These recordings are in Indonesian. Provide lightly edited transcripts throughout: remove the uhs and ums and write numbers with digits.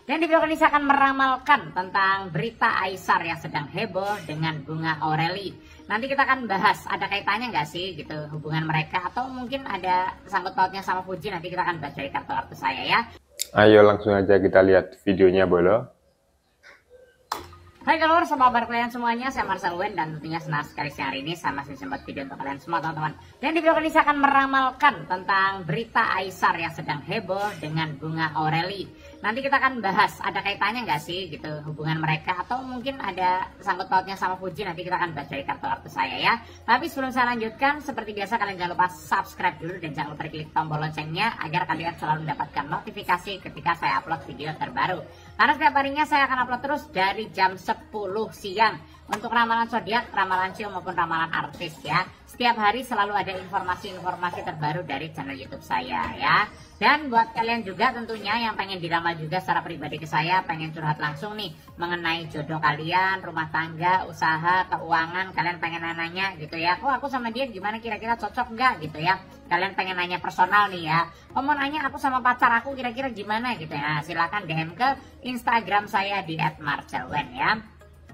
Dan di video ini saya akan meramalkan tentang berita Aisar yang sedang heboh dengan Bunga Aureli. Nanti kita akan bahas ada kaitannya nggak sih gitu hubungan mereka, atau mungkin ada sangkut pautnya sama Fuji. Nanti kita akan bahas dari kartu-kartu saya ya. Ayo langsung aja kita lihat videonya Bolo. Hai kabar kalian semuanya, saya Marcel Wen dan tentunya senang sekali siang hari ini saya masih sempat video untuk kalian semua teman-teman. Dan di video ini saya akan meramalkan tentang berita Aisar yang sedang heboh dengan Bunga Aureli. Nanti kita akan bahas ada kaitannya nggak sih gitu hubungan mereka, atau mungkin ada sangkut pautnya sama Fuji. Nanti kita akan bahas dari kartu-kartu saya ya. Tapi sebelum saya lanjutkan, seperti biasa kalian jangan lupa subscribe dulu dan jangan lupa klik tombol loncengnya agar kalian selalu mendapatkan notifikasi ketika saya upload video terbaru. Karena setiap harinya saya akan upload terus dari jam 10 siang untuk ramalan zodiak, ramalan sio maupun ramalan artis ya. Setiap hari selalu ada informasi-informasi terbaru dari channel YouTube saya ya. Dan buat kalian juga tentunya yang pengen diramal juga secara pribadi ke saya, pengen curhat langsung nih mengenai jodoh kalian, rumah tangga, usaha, keuangan, kalian pengen nanya gitu ya. Oh aku sama dia gimana, kira-kira cocok nggak gitu ya. Kalian pengen nanya personal nih ya. Oh mau nanya aku sama pacar aku kira-kira gimana gitu ya. Nah, silakan DM ke Instagram saya di @marcelwen ya.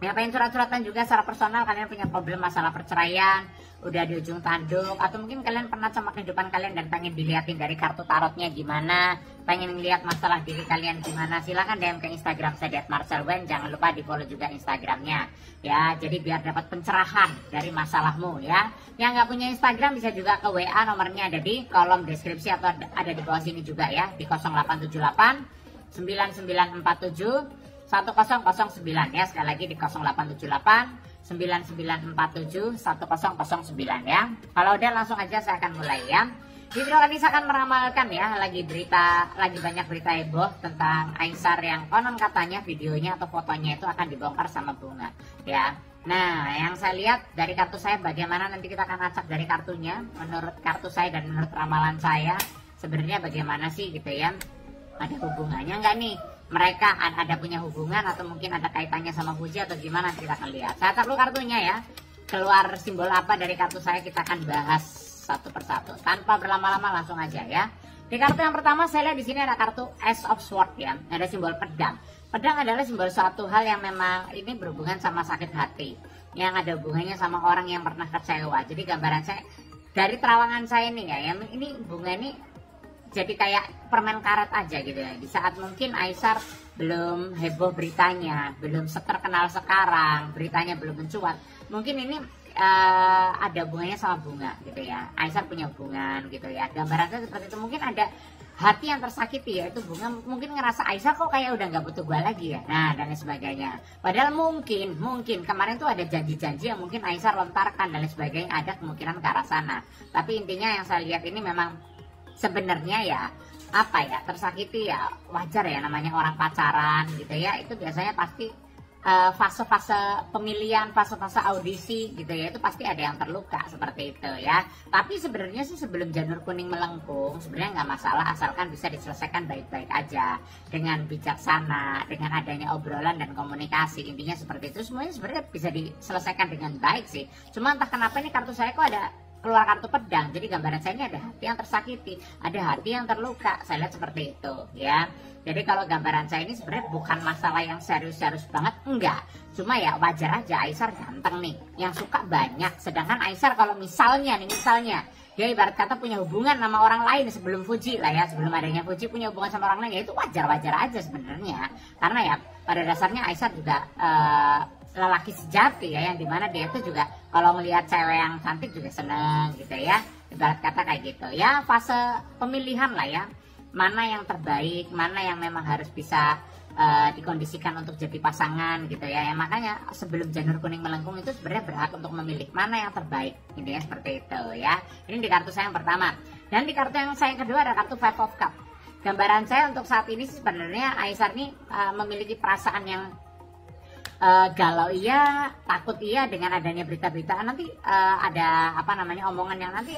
Ya pengen curhat-curhatan juga secara personal, kalian punya problem masalah perceraian, udah di ujung tanduk, atau mungkin kalian pernah sama kehidupan kalian dan pengen dilihatin dari kartu tarotnya gimana, pengen lihat masalah diri kalian gimana, silahkan DM ke Instagram saya @marcelwen. Jangan lupa di follow juga Instagramnya ya, jadi biar dapat pencerahan dari masalahmu ya. Yang nggak punya Instagram bisa juga ke WA, nomornya ada di kolom deskripsi atau ada di bawah sini juga ya, di 0878 9947 1009 ya. Sekali lagi di 0878 9947 1009 ya. Kalau udah langsung aja saya akan mulai ya. Di video ini saya akan meramalkan ya, lagi banyak berita heboh tentang Aisar yang konon katanya videonya atau fotonya itu akan dibongkar sama Bunga ya. Nah, yang saya lihat dari kartu saya, bagaimana nanti kita akan acak dari kartunya. Menurut kartu saya dan menurut ramalan saya, sebenarnya bagaimana sih gitu ya. Ada hubungannya nggak nih? Mereka ada punya hubungan atau mungkin ada kaitannya sama Fuji atau gimana, kita akan lihat. Saya taruh kartunya ya. Keluar simbol apa dari kartu saya, kita akan bahas satu persatu. Tanpa berlama-lama langsung aja ya. Di kartu yang pertama saya lihat di sini ada kartu Ace of Swords ya. Ada simbol pedang. Pedang adalah simbol suatu hal yang memang ini berhubungan sama sakit hati. Yang ada hubungannya sama orang yang pernah kecewa. Jadi gambaran saya dari terawangan saya nih ya, ini bunga ini jadi kayak permen karet aja gitu ya. Di saat mungkin Aisar belum heboh beritanya, belum terkenal sekarang, beritanya belum mencuat, mungkin ini ada hubungannya sama Bunga gitu ya. Aisar punya hubungan gitu ya. Gambarannya seperti itu. Mungkin ada hati yang tersakiti ya, itu Bunga mungkin ngerasa Aisar kok kayak udah nggak butuh gue lagi ya. Nah dan lain sebagainya. Padahal mungkin kemarin tuh ada janji-janji yang mungkin Aisar lontarkan dan lain sebagainya, ada kemungkinan ke arah sana. Tapi intinya yang saya lihat ini memang sebenarnya ya apa ya, tersakiti ya, wajar ya, namanya orang pacaran gitu ya. Itu biasanya pasti fase-fase pemilihan, fase-fase audisi gitu ya, itu pasti ada yang terluka seperti itu ya. Tapi sebenarnya sih sebelum janur kuning melengkung sebenarnya nggak masalah, asalkan bisa diselesaikan baik-baik aja dengan bijaksana, dengan adanya obrolan dan komunikasi. Intinya seperti itu, semuanya sebenarnya bisa diselesaikan dengan baik sih. Cuma entah kenapa ini kartu saya kok ada keluar kartu pedang. Jadi gambaran saya ini ada hati yang tersakiti, ada hati yang terluka. Saya lihat seperti itu ya. Jadi kalau gambaran saya ini sebenarnya bukan masalah yang serius-serius banget, enggak. Cuma ya wajar aja, Aisar ganteng nih, yang suka banyak. Sedangkan Aisar kalau misalnya dia ibarat kata punya hubungan sama orang lain sebelum Fuji lah ya, sebelum adanya Fuji punya hubungan sama orang lain, ya itu wajar-wajar aja sebenarnya. Karena ya pada dasarnya Aisar juga lelaki sejati ya, yang dimana dia itu juga kalau melihat cewek yang cantik juga seneng gitu ya, ibarat kata kayak gitu ya. Fase pemilihan lah ya, mana yang terbaik, mana yang memang harus bisa dikondisikan untuk jadi pasangan gitu ya. Makanya sebelum janur kuning melengkung itu sebenarnya berhak untuk memilih mana yang terbaik, intinya seperti itu ya. Ini di kartu saya yang pertama. Dan di kartu yang saya yang kedua ada kartu Five of Cups. Gambaran saya untuk saat ini sebenarnya Aisar ini memiliki perasaan yang galau iya, takut iya dengan adanya berita-berita nanti ada apa namanya omongan yang nanti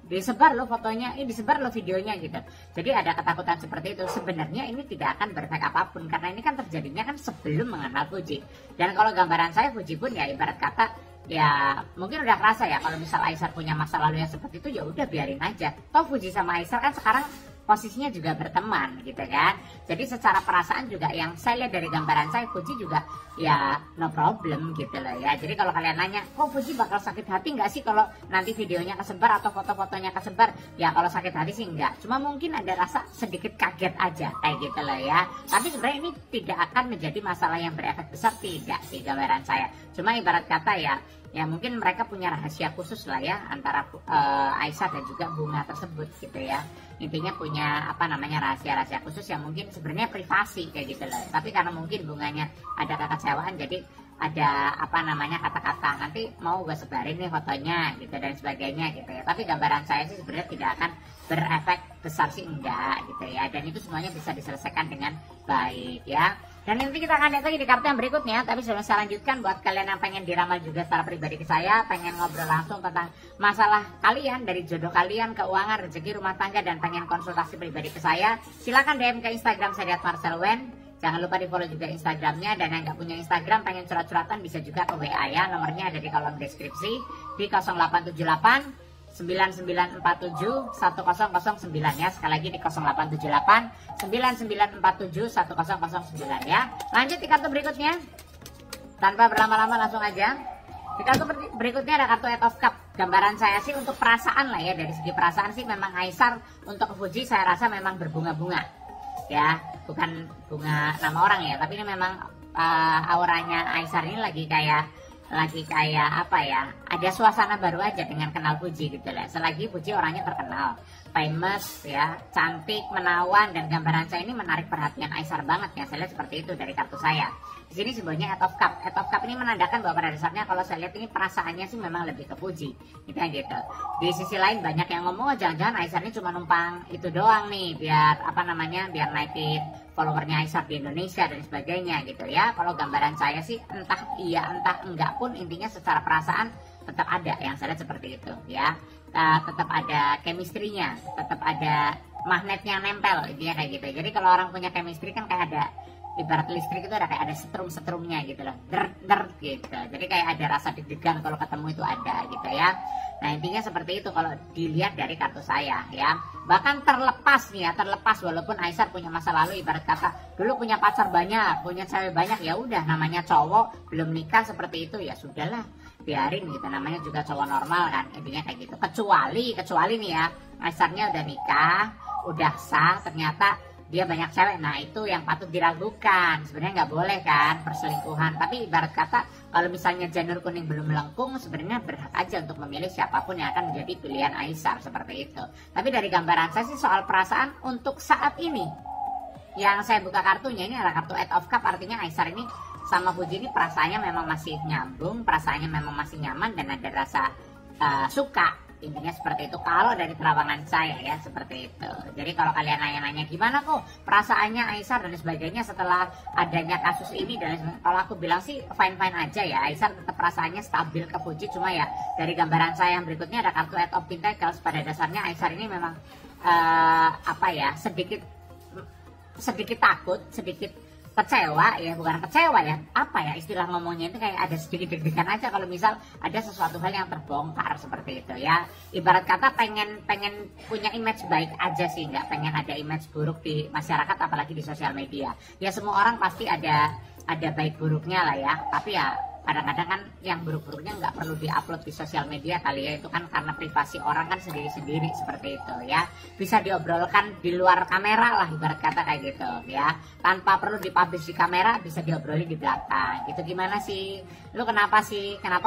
disebar loh fotonya, disebar loh videonya gitu. Jadi ada ketakutan seperti itu. Sebenarnya ini tidak akan berefek apapun karena ini kan terjadinya kan sebelum mengenal Fuji. Dan kalau gambaran saya Fuji pun ya ibarat kata ya mungkin udah kerasa ya kalau misal Aisar punya masa lalu yang seperti itu, ya udah biarin aja. Toh Fuji sama Aisar kan sekarang posisinya juga berteman gitu kan. Jadi secara perasaan juga yang saya lihat dari gambaran saya, Fuji juga ya no problem gitu loh ya. Jadi kalau kalian nanya, kok Fuji bakal sakit hati nggak sih kalau nanti videonya kesebar atau foto-fotonya kesebar? Ya kalau sakit hati sih enggak, cuma mungkin ada rasa sedikit kaget aja kayak gitu loh ya. Tapi sebenarnya ini tidak akan menjadi masalah yang berefek besar, tidak sih gambaran saya. Cuma ibarat kata ya mungkin mereka punya rahasia khusus lah ya antara Aisyah dan juga bunga tersebut gitu ya. Intinya punya apa namanya rahasia-rahasia khusus yang mungkin sebenarnya privasi kayak gitu loh. Tapi karena mungkin bunganya ada kekecewaan, jadi ada apa namanya kata-kata nanti mau gue sebarin nih fotonya gitu dan sebagainya gitu ya. Tapi gambaran saya sih sebenarnya tidak akan berefek besar sih, enggak gitu ya. Dan itu semuanya bisa diselesaikan dengan baik ya. Dan nanti kita akan lihat lagi di kartu yang berikutnya. Tapi sebelum saya lanjutkan, buat kalian yang pengen diramal juga secara pribadi ke saya, pengen ngobrol langsung tentang masalah kalian, dari jodoh kalian, keuangan, rezeki, rumah tangga, dan pengen konsultasi pribadi ke saya, silakan DM ke Instagram saya @marcelwen. Jangan lupa di follow juga Instagramnya. Dan yang nggak punya Instagram pengen curhat-curhatan bisa juga ke WA ya. Nomornya ada di kolom deskripsi di 0878 9947 1009 ya. Sekali lagi di 0878 9947 1009 ya. Lanjut di kartu berikutnya. Tanpa berlama-lama langsung aja. Di kartu berikutnya ada kartu Eight of Cup. Gambaran saya sih untuk perasaan lah ya. Dari segi perasaan sih memang Aisyah untuk Fuji saya rasa memang berbunga-bunga ya. Bukan bunga nama orang ya, tapi ini memang auranya Aisyah ini lagi kayak apa ya, ada suasana baru aja dengan kenal Fuji gitu lah. Selagi Fuji orangnya terkenal, famous ya, cantik, menawan, dan gambaran saya ini menarik perhatian Aisyah banget ya. Saya lihat seperti itu dari kartu saya. Di sini simbolnya Eight of Cup. Eight of Cup ini menandakan bahwa pada dasarnya kalau saya lihat ini perasaannya sih memang lebih ke Fuji gitu. Di sisi lain banyak yang ngomong, jangan-jangan Aisyah ini cuma numpang itu doang nih biar apa namanya, biar naikin followernya Aisyah di Indonesia dan sebagainya gitu ya. Kalau gambaran saya sih entah iya entah enggak pun, intinya secara perasaan tetap ada yang saya lihat seperti itu ya. Tetap ada chemistry-nya, tetap ada magnetnya nempel intinya kayak gitu. Jadi kalau orang punya chemistry kan kayak ada, ibarat listrik itu ada kayak ada setrum-setrumnya gitu loh, der gitu. Jadi kayak ada rasa deg-degan kalau ketemu itu ada gitu ya. Nah intinya seperti itu kalau dilihat dari kartu saya ya. Bahkan terlepas nih ya, terlepas walaupun Aisyah punya masa lalu, ibarat kata dulu punya pacar banyak, punya cewek banyak, ya udah namanya cowok belum nikah seperti itu ya sudahlah, biarin gitu, namanya juga cowok normal kan, intinya kayak gitu. Kecuali nih ya, Aisyahnya udah nikah, udah sah, ternyata dia banyak cewek, nah itu yang patut diragukan. Sebenarnya nggak boleh kan perselingkuhan, tapi ibarat kata kalau misalnya janur kuning belum melengkung, sebenarnya berhak aja untuk memilih siapapun yang akan menjadi pilihan Aisyah seperti itu. Tapi dari gambaran saya sih soal perasaan untuk saat ini, yang saya buka kartunya ini adalah kartu Eight of Cup, artinya Aisyah ini sama Fuji ini perasaannya memang masih nyambung, perasaannya memang masih nyaman, dan ada rasa suka. Intinya seperti itu kalau dari terawangan saya ya, seperti itu. Jadi kalau kalian nanya-nanya gimana kok perasaannya Aisyah dan sebagainya setelah adanya kasus ini, dan kalau aku bilang sih fine-fine aja ya. Aisyah tetap perasaannya stabil ke Fuji, cuma ya dari gambaran saya yang berikutnya ada kartu Eight of Pentacles. Pada dasarnya Aisyah ini memang apa ya, sedikit takut, sedikit kecewa ya, bukan kecewa ya, apa ya istilah ngomongnya itu, kayak ada sedikit deg-degan aja kalau misal ada sesuatu hal yang terbongkar seperti itu ya. Ibarat kata pengen punya image baik aja sih, nggak pengen ada image buruk di masyarakat, apalagi di sosial media. Ya semua orang pasti ada baik buruknya lah ya, tapi ya kadang-kadang kan yang buruk-buruknya nggak perlu diupload di sosial media kali ya, itu kan karena privasi orang kan sendiri-sendiri seperti itu ya. Bisa diobrolkan di luar kamera lah, ibarat kata kayak gitu ya, tanpa perlu dipublish di kamera, bisa diobrolin di belakang gitu. Gimana sih lu, kenapa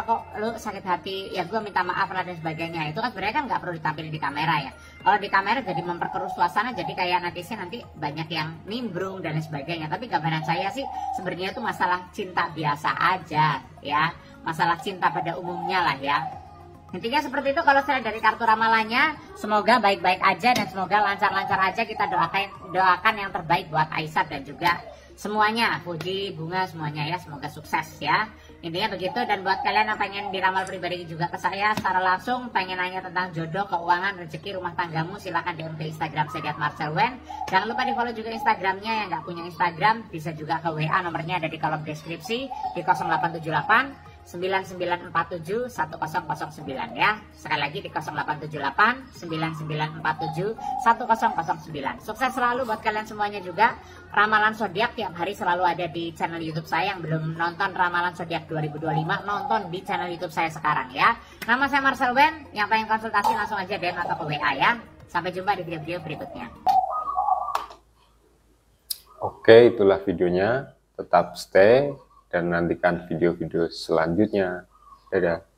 kok lu sakit hati ya, gue minta maaf lah dan sebagainya. Itu kan sebenarnya kan nggak perlu ditampilin di kamera ya. Kalau di kamera jadi memperkeruh suasana, jadi kayak nanti banyak yang nimbrung dan sebagainya. Tapi gambaran saya sih sebenarnya itu masalah cinta biasa aja ya, masalah cinta pada umumnya lah ya. Intinya seperti itu kalau saya dari kartu ramalannya. Semoga baik-baik aja dan semoga lancar-lancar aja. Kita doakan yang terbaik buat Aisyah dan juga semuanya, Fuji, Bunga, semuanya ya, semoga sukses ya. Intinya begitu. Dan buat kalian yang pengen diramal pribadi juga ke saya secara langsung, pengen nanya tentang jodoh, keuangan, rezeki, rumah tanggamu, silahkan DM ke Instagram saya @marcelwen. Jangan lupa di follow juga Instagramnya. Yang nggak punya Instagram bisa juga ke WA, nomornya ada di kolom deskripsi di 0878 9947 1009 ya. Sekali lagi di 0878 9947 1009. Sukses selalu buat kalian semuanya juga. Ramalan zodiak tiap hari selalu ada di channel YouTube saya. Yang belum nonton ramalan zodiak 2025, nonton di channel YouTube saya sekarang ya. Nama saya Marcel Wen. Yang pengen konsultasi langsung aja DM atau ke WA ya. Sampai jumpa di video-video berikutnya. Oke, itulah videonya. Tetap stay dan nantikan video-video selanjutnya. Dadah.